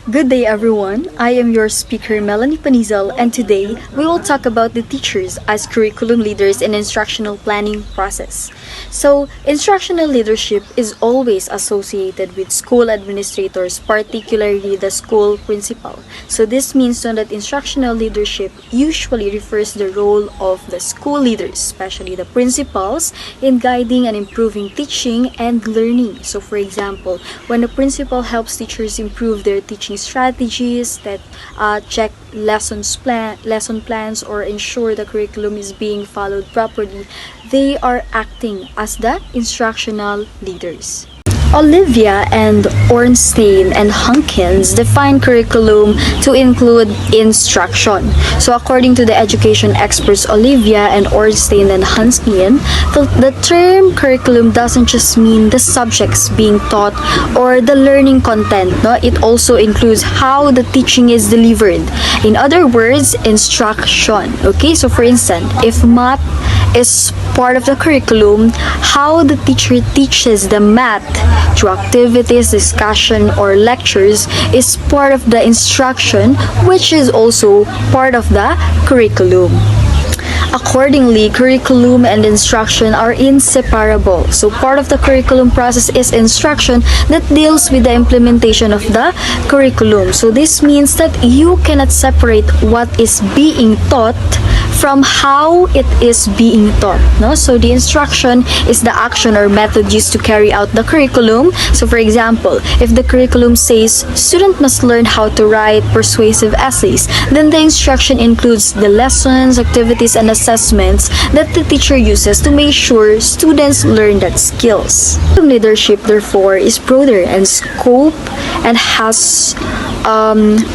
Good day everyone, I am your speaker Melanie Paniza, and today we will talk about the teachers as curriculum leaders in instructional planning process. So, instructional leadership is always associated with school administrators, particularly the school principal. So this means that instructional leadership usually refers to the role of the school leaders, especially the principals, in guiding and improving teaching and learning. So for example, when the principal helps teachers improve their teaching strategies that check lesson plans or ensure the curriculum is being followed properly, they are acting as the instructional leaders. Olivia and Ornstein and Hunkins define curriculum to include instruction. So according to the education experts Olivia and Ornstein and Hunkins, the term curriculum doesn't just mean the subjects being taught or the learning content. No? It also includes how the teaching is delivered. In other words, instruction. Okay, so for instance, if math is part of the curriculum, how the teacher teaches the math through activities, discussion, or lectures is part of the instruction, which is also part of the curriculum. Accordingly, curriculum and instruction are inseparable. So part of the curriculum process is instruction that deals with the implementation of the curriculum. So this means that you cannot separate what is being taught from how it is being taught. No? So the instruction is the action or method used to carry out the curriculum. So for example, if the curriculum says student must learn how to write persuasive essays, then the instruction includes the lessons, activities, and assessments that the teacher uses to make sure students learn that skills. Leadership, therefore, is broader in scope and has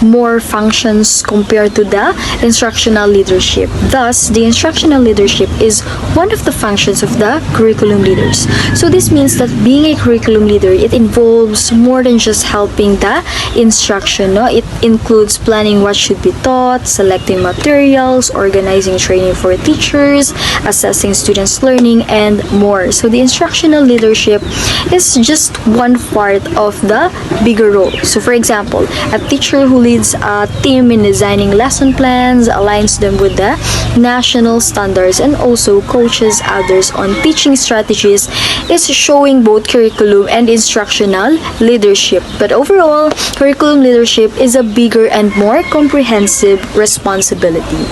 more functions compared to the instructional leadership. Thus, the instructional leadership is one of the functions of the curriculum leaders. So this means that being a curriculum leader, it involves more than just helping the instruction. No? It includes planning what should be taught, selecting materials, organizing training for teachers, assessing students' learning, and more. So the instructional leadership is just one part of the bigger role. So for example, a teacher who leads a team in designing lesson plans, aligns them with the national standards, and also coaches others on teaching strategies is showing both curriculum and instructional leadership. But overall, curriculum leadership is a bigger and more comprehensive responsibility.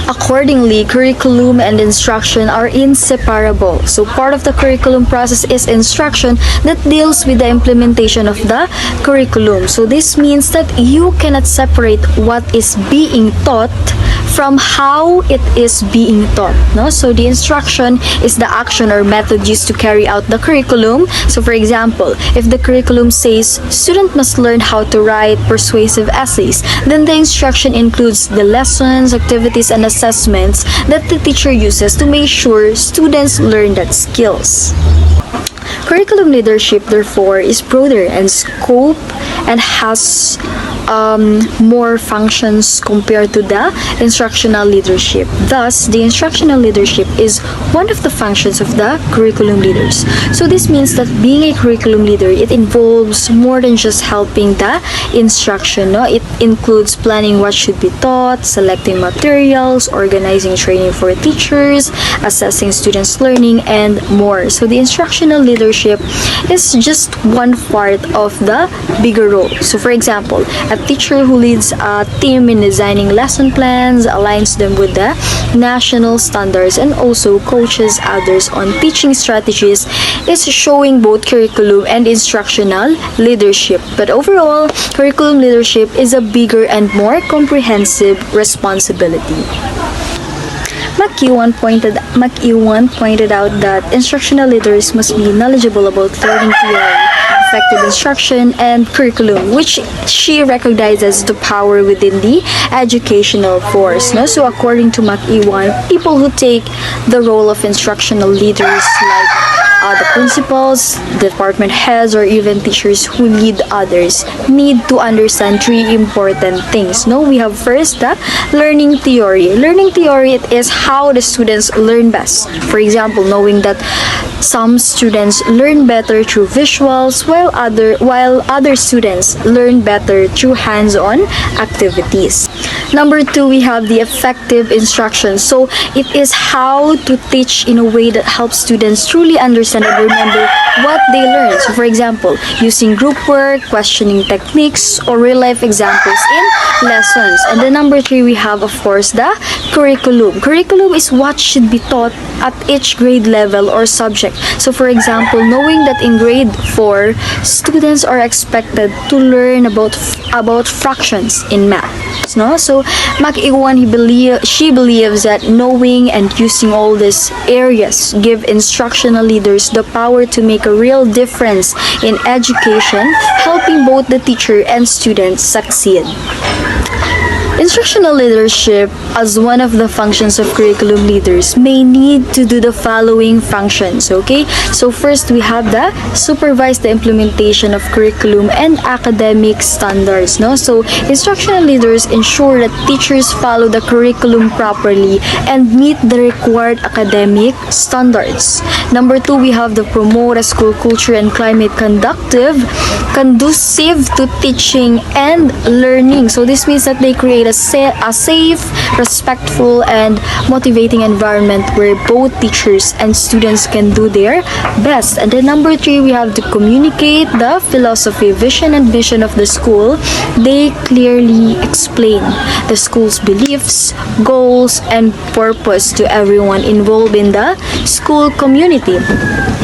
Accordingly, curriculum and instruction are inseparable. So part of the curriculum process is instruction that deals with the implementation of the curriculum. So this means that you cannot separate what is being taught from how it is being taught. No? So the instruction is the action or method used to carry out the curriculum. So for example, if the curriculum says student must learn how to write persuasive essays, then the instruction includes the lessons, activities, and assessments that the teacher uses to make sure students learn that skills. Curriculum leadership, therefore, is broader in scope and has more functions compared to the instructional leadership. Thus, the instructional leadership is one of the functions of the curriculum leaders. So this means that being a curriculum leader, it involves more than just helping the instruction. No? It includes planning what should be taught, selecting materials, organizing training for teachers, assessing students' learning, and more. So the instructional leadership is just one part of the bigger role. So for example, a teacher who leads a team in designing lesson plans, aligns them with the national standards, and also coaches others on teaching strategies is showing both curriculum and instructional leadership. But overall, curriculum leadership is a bigger and more comprehensive responsibility. McEwan pointed out that instructional leaders must be knowledgeable about learning theory, effective instruction, and curriculum, which she recognizes the power within the educational force. No? So according to McEwan, people who take the role of instructional leaders like the principals, department heads, or even teachers who lead others need to understand three important things. No, we have first the learning theory. Learning theory, it is how the students learn best. For example, knowing that some students learn better through visuals while other students learn better through hands-on activities. Number two, we have the effective instruction. So it is how to teach in a way that helps students truly understand and remember what they learn. So for example, using group work, questioning techniques, or real-life examples in lessons. And then number three, we have of course the curriculum. Curriculum is what should be taught at each grade level or subject. So for example, knowing that in grade 4, students are expected to learn about fractions in math. No? So Mag-Iwan, she believes that knowing and using all these areas give instructional leaders the power to make a real difference in education, helping both the teacher and students succeed. Instructional leadership, as one of the functions of curriculum leaders, may need to do the following functions, okay? So first, we have the supervise the implementation of curriculum and academic standards, no? So instructional leaders ensure that teachers follow the curriculum properly and meet the required academic standards. Number two, we have the promote a school culture and climate conducive to teaching and learning. So this means that they create a safe, respectful, and motivating environment where both teachers and students can do their best. And then number three, we have to communicate the philosophy, vision, and mission of the school. They clearly explain the school's beliefs, goals, and purpose to everyone involved in the school community.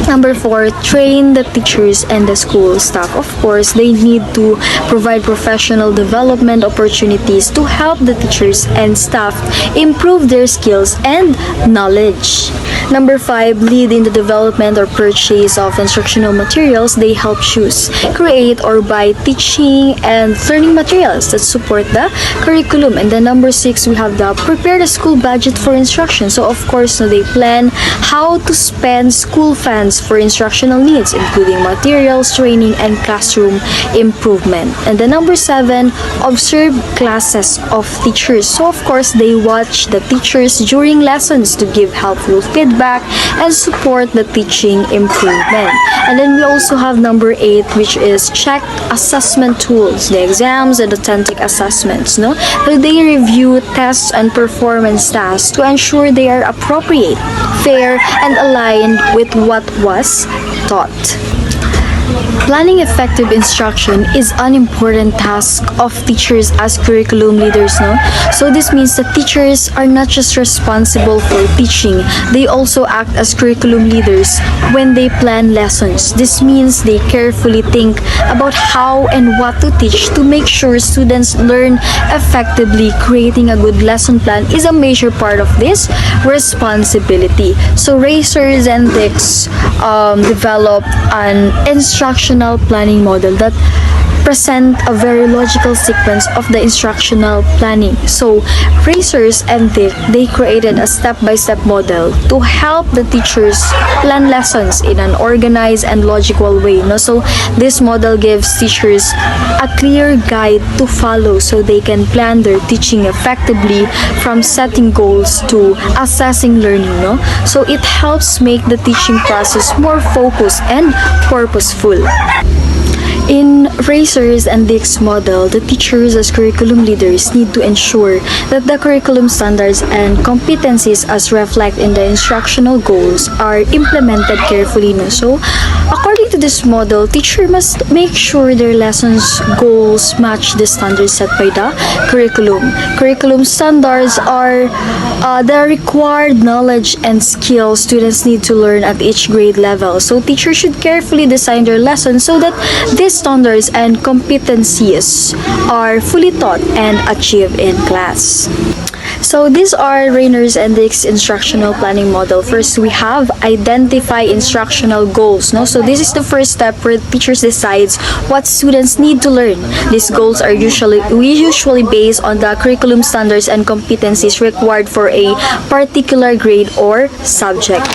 Number four, train the teachers and the school staff. Of course, they need to provide professional development opportunities to help the teachers and staff improve their skills and knowledge. Number five, lead in the development or purchase of instructional materials. They help choose, create, or buy teaching and learning materials that support the curriculum. And then number six, we have the prepare the school budget for instruction. So of course, they plan how to spend school funds for instructional needs, including materials, training, and classroom improvement. And then number seven, observe classes of teachers. So of course, they watch the teachers during lessons to give helpful feedback and support the teaching improvement. And then we also have number eight, which is check assessment tools, the exams and authentic assessments. No, so they review tests and performance tasks to ensure they are appropriate, fair, and aligned with what was taught. Planning effective instruction is an important task of teachers as curriculum leaders, no? So this means that teachers are not just responsible for teaching, they also act as curriculum leaders when they plan lessons. This means they carefully think about how and what to teach to make sure students learn effectively. Creating a good lesson plan is a major part of this responsibility. So Racers and Dix developed an instructional planning model that present a very logical sequence of the instructional planning. So Racers and Dick, they created a step-by-step model to help the teachers plan lessons in an organized and logical way. No? So this model gives teachers a clear guide to follow so they can plan their teaching effectively, from setting goals to assessing learning. No? So it helps make the teaching process more focused and purposeful. In Racers and Dick's model, the teachers as curriculum leaders need to ensure that the curriculum standards and competencies as reflect in the instructional goals are implemented carefully. No? So, according to this model, teacher must make sure their lessons goals match the standards set by the curriculum. Curriculum standards are the required knowledge and skills students need to learn at each grade level. So, teachers should carefully design their lessons so that these standards and competencies are fully taught and achieved in class. So these are Rainer's and Dick's instructional planning model. First, we have identify instructional goals. No? So this is the first step where teachers decides what students need to learn. These goals are usually based on the curriculum standards and competencies required for a particular grade or subject.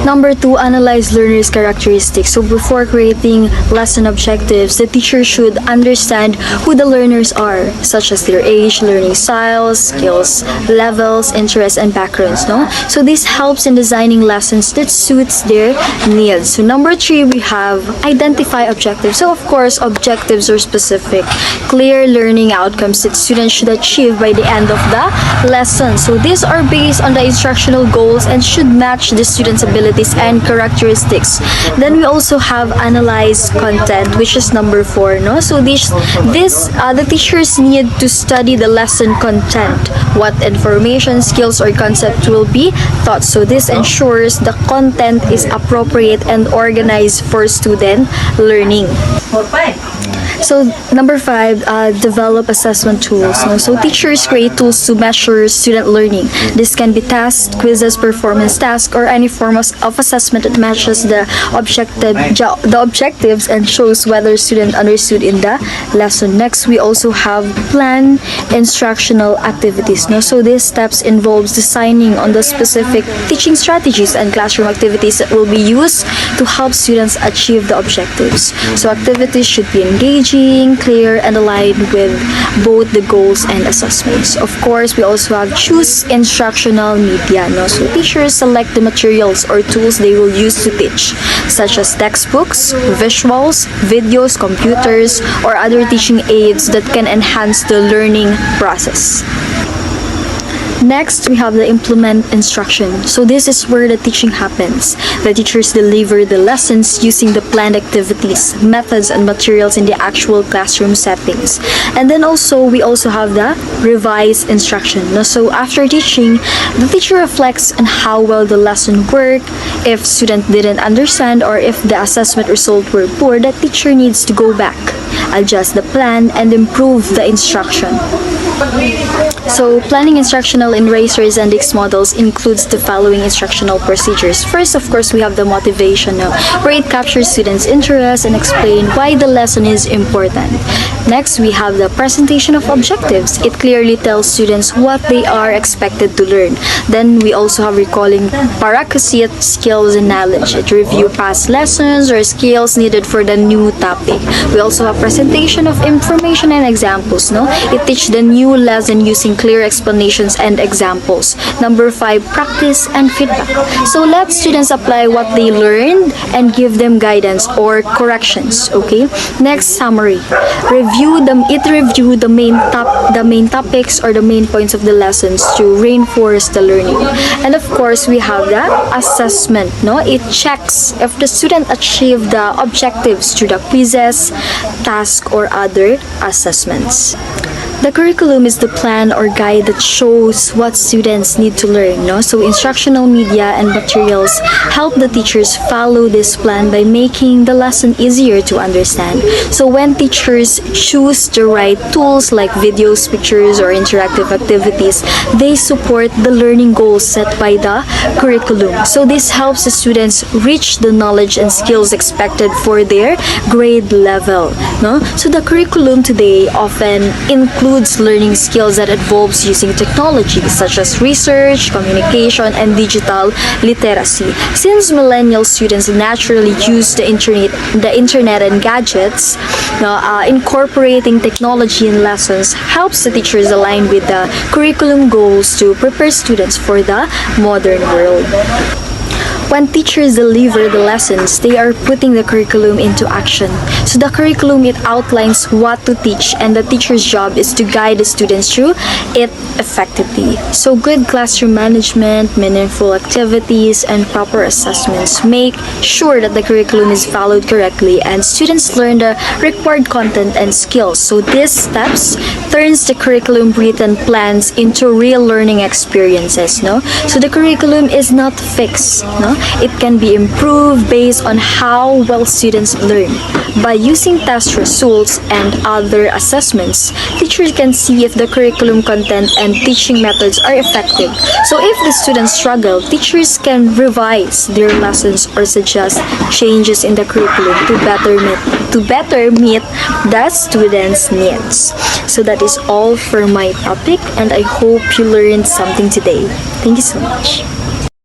Number 2, analyze learners' characteristics. So before creating lesson objectives, the teacher should understand who the learners are, such as their age, learning styles, skills, levels, interests, and backgrounds. No? So this helps in designing lessons that suits their needs. So number 3, we have identify objectives. So of course, objectives are specific, clear learning outcomes that students should achieve by the end of the lesson. So these are based on the instructional goals and should match the students' abilities and characteristics. Then we also have analyze content, which is number 4. No, so the teachers need to study the lesson content, what information, skills, or concept will be taught. So this ensures the content is appropriate and organized for student learning. So number 5, develop assessment tools. No? So teachers create tools to measure student learning. This can be tests, quizzes, performance tasks, or any form of assessment that matches the objectives and shows whether student understood in the lesson. Next, we also have plan instructional activities. No? So these steps involves designing on the specific teaching strategies and classroom activities that will be used to help students achieve the objectives. So activities should be engaging, clear, and aligned with both the goals and assessments. Of course, we also have choose instructional media. No? So teachers select the materials or tools they will use to teach, such as textbooks, visuals, videos, computers, or other teaching aids that can enhance the learning process. Next, we have the implement instruction. So this is where the teaching happens. The teachers deliver the lessons using the planned activities, methods, and materials in the actual classroom settings. And then we also have the revise instruction. So after teaching, the teacher reflects on how well the lesson worked. If student didn't understand or if the assessment result were poor, the teacher needs to go back, adjust the plan, and improve the instruction. So planning instructional in Razors and X models includes the following instructional procedures. First, of course, we have the motivation, where it captures students' interest and explain why the lesson is important. Next, we have the presentation of objectives. It clearly tells students what they are expected to learn. Then we also have recalling prerequisite skills and knowledge. It reviews past lessons or skills needed for the new topic. We also have presentation of information and examples. It teaches the new lesson using clear explanations and examples. Number 5, practice and feedback. So let students apply what they learned and give them guidance or corrections. Okay. Next, summary. It review the main topics or the main points of the lessons to reinforce the learning. And of course, we have the assessment. It checks if the student achieved the objectives through the quizzes, tasks, or other assessments. The curriculum is the plan or guide that shows what students need to learn. So instructional media and materials help the teachers follow this plan by making the lesson easier to understand. So when teachers choose the right tools like videos, pictures, or interactive activities, they support the learning goals set by the curriculum. So this helps the students reach the knowledge and skills expected for their grade level. So the curriculum today often includes learning skills that involves using technology such as research, communication, and digital literacy. Since millennial students naturally use the internet and gadgets, incorporating technology in lessons helps the teachers align with the curriculum goals to prepare students for the modern world. When teachers deliver the lessons, they are putting the curriculum into action. So the curriculum, it outlines what to teach, and the teacher's job is to guide the students through it effectively. So good classroom management, meaningful activities, and proper assessments make sure that the curriculum is followed correctly and students learn the required content and skills. So these steps turns the curriculum written plans into real learning experiences. So the curriculum is not fixed. It can be improved based on how well students learn. By using test results and other assessments, teachers can see if the curriculum content and teaching methods are effective. So if the students struggle, teachers can revise their lessons or suggest changes in the curriculum to better meet the students' needs. So that is all for my topic, and I hope you learned something today. Thank you so much.